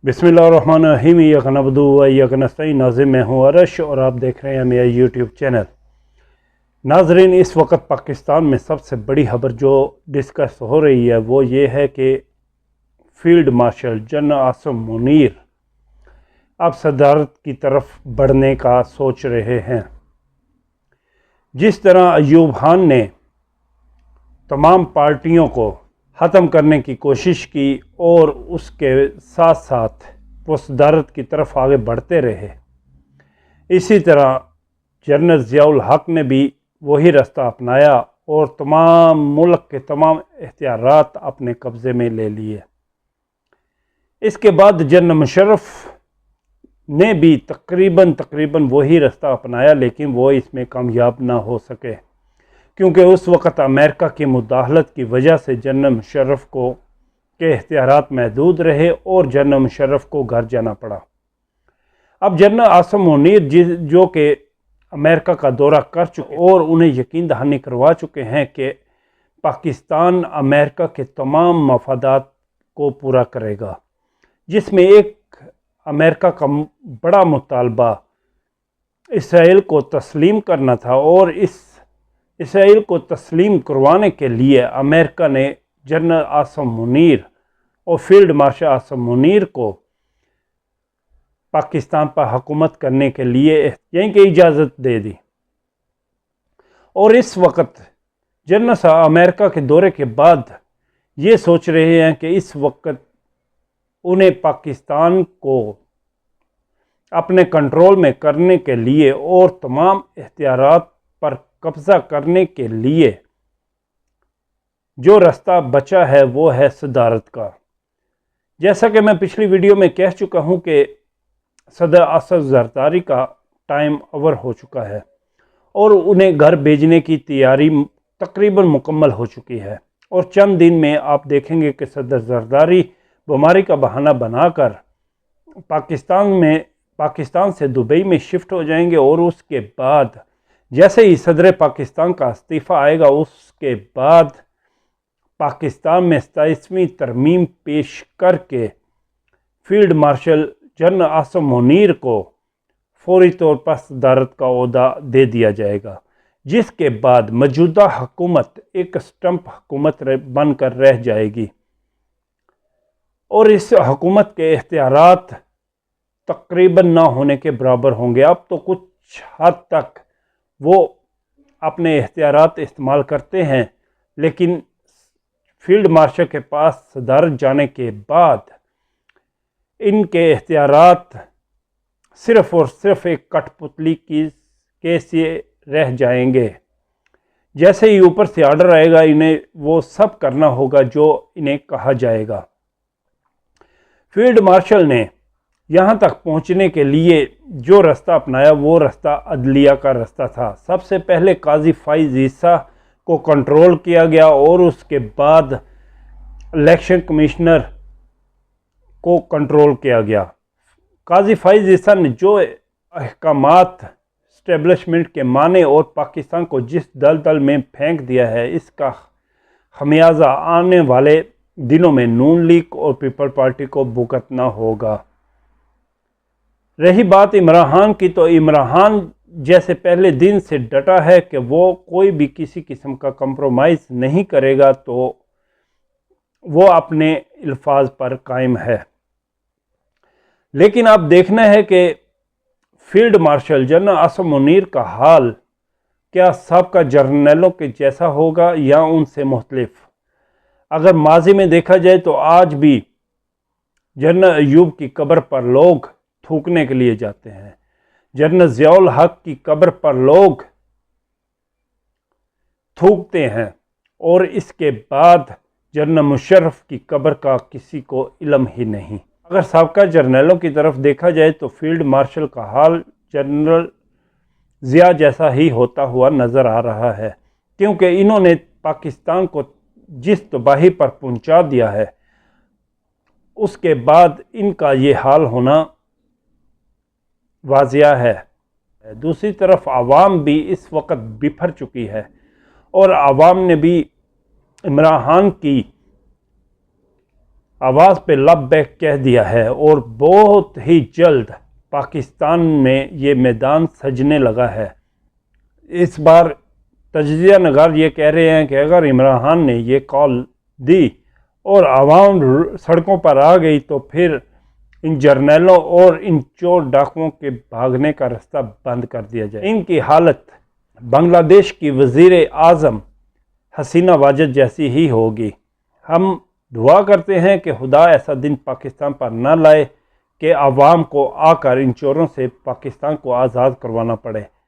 बिस्मिल्लाहिर्रहमानिर्रहीम। इय्याका नअबुदु व इय्याका नस्तईन। नाज़रीन, मैं हूँ अरश और आप देख रहे हैं मेरा यूट्यूब चैनल। नाज़रीन, इस वक्त पाकिस्तान में सबसे बड़ी खबर जो डिस्कस हो रही है वो ये है कि field marshal general Asim Munir अब सदारत की तरफ बढ़ने का सोच रहे हैं। जिस तरह अयूब खान ने तमाम पार्टियों को ख़त्म करने की कोशिश की और उसके साथ साथ वो सदारत की तरफ आगे बढ़ते रहे, इसी तरह जनरल ज़ियाउल हक ने भी वही रास्ता अपनाया और तमाम मुल्क के तमाम इख्तियारात अपने कब्ज़े में ले लिए। इसके बाद जनरल मुशर्रफ ने भी तकरीबन वही रास्ता अपनाया, लेकिन वो इसमें कामयाब ना हो सके क्योंकि उस वक़्त अमेरिका की मुदाखलत की वजह से जनरल मुशर्रफ को के इख्तियारात महदूद रहे और जनरल मुशर्रफ को घर जाना पड़ा। अब जनरल आसिम मुनीर जो कि अमेरिका का दौरा कर चुके और उन्हें यकीन दहानी करवा चुके हैं कि पाकिस्तान अमेरिका के तमाम मफादात को पूरा करेगा, जिसमें एक अमेरिका का बड़ा मुतालबा इसराइल को तस्लीम करना था और इस इसराइल को तस्लीम करवाने के लिए अमेरिका ने जनरल आसिम मुनीर और फील्ड मार्शल आसिम मुनीर को पाकिस्तान पर हुकूमत करने के लिए यहीं की इजाज़त दे दी। और इस वक्त जनरल अमेरिका के दौरे के बाद ये सोच रहे हैं कि इस वक्त उन्हें पाकिस्तान को अपने कंट्रोल में करने के लिए और तमाम इख्तियारात पर कब्ज़ा करने के लिए जो रास्ता बचा है वो है सदारत का। जैसा कि मैं पिछली वीडियो में कह चुका हूं कि सदर असद ज़रदारी का टाइम ओवर हो चुका है और उन्हें घर भेजने की तैयारी तकरीबन मुकम्मल हो चुकी है और चंद दिन में आप देखेंगे कि सदर ज़रदारी बीमारी का बहाना बनाकर पाकिस्तान से दुबई में शिफ्ट हो जाएंगे और उसके बाद जैसे ही सदर पाकिस्तान का इस्तीफ़ा आएगा उसके बाद पाकिस्तान में 27वीं तरमीम पेश करके field marshal general Asim Munir को फौरी तौर पर सदारत का ओहदा दे दिया जाएगा, जिसके बाद मौजूदा हुकूमत एक स्टंप हुकूमत बनकर रह जाएगी और इस हुकूमत के इख्तियारात तकरीबन ना होने के बराबर होंगे। अब तो कुछ हद तक वो अपने इख्तियारात इस्तेमाल करते हैं, लेकिन फील्ड मार्शल के पास सदारत जाने के बाद इनके इख्तियारात सिर्फ़ और सिर्फ एक कठपुतली के से रह जाएंगे। जैसे ही ऊपर से आर्डर आएगा इन्हें वो सब करना होगा जो इन्हें कहा जाएगा। फील्ड मार्शल ने यहाँ तक पहुँचने के लिए जो रास्ता अपनाया वो रास्ता अदलिया का रास्ता था। सबसे पहले काजी फाइज ईसा को कंट्रोल किया गया और उसके बाद इलेक्शन कमिश्नर को कंट्रोल किया गया। काजी फाइज ईसा ने जो अहकामात इस्टेब्लिशमेंट के माने और पाकिस्तान को जिस दलदल में फेंक दिया है, इसका खमियाजा आने वाले दिनों में नून लीग और पीपल पार्टी को भुगतना होगा। रही बात इमरान खान की, तो इमरान खान जैसे पहले दिन से डटा है कि वो कोई भी किसी किस्म का कंप्रोमाइज़ नहीं करेगा, तो वो अपने अल्फाज पर कायम है। लेकिन अब देखना है कि field marshal general Asim Munir का हाल क्या साबका जर्नलों के जैसा होगा या उनसे मुख्तलिफ। अगर माजी में देखा जाए तो आज भी जनरल अयूब की कब्र पर लोग थूकने के लिए जाते हैं, जनरल ज़ियाउल हक की कब्र पर लोग थूकते हैं और इसके बाद जनरल मुशर्रफ की कब्र का किसी को इल्म ही नहीं। अगर साबका जर्नलों की तरफ देखा जाए तो फील्ड मार्शल का हाल जनरल ज़िया जैसा ही होता हुआ नज़र आ रहा है, क्योंकि इन्होंने पाकिस्तान को जिस तबाही पर पहुंचा दिया है उसके बाद इनका ये हाल होना वाजिया है। दूसरी तरफ आवाम भी इस वक्त बिफर चुकी है और आवाम ने भी इमरान खान की آواز پہ لبیک کہہ دیا ہے اور بہت ہی جلد پاکستان میں یہ میدان سجنے لگا ہے۔ اس بار تجزیہ نگار یہ کہہ رہے ہیں کہ اگر عمران خان نے یہ کال دی اور عوام سڑکوں پر آ گئی تو پھر ان جرنیلوں اور ان چور ڈاکوؤں کے بھاگنے کا راستہ بند کر دیا جائے۔ ان کی حالت بنگلہ دیش کی وزیر اعظم حسینہ واجد جیسی ہی ہوگی۔ ہم دعا کرتے ہیں کہ خدا ایسا دن پاکستان پر نہ لائے کہ عوام کو آ کر ان چوروں سے پاکستان کو آزاد کروانا پڑے۔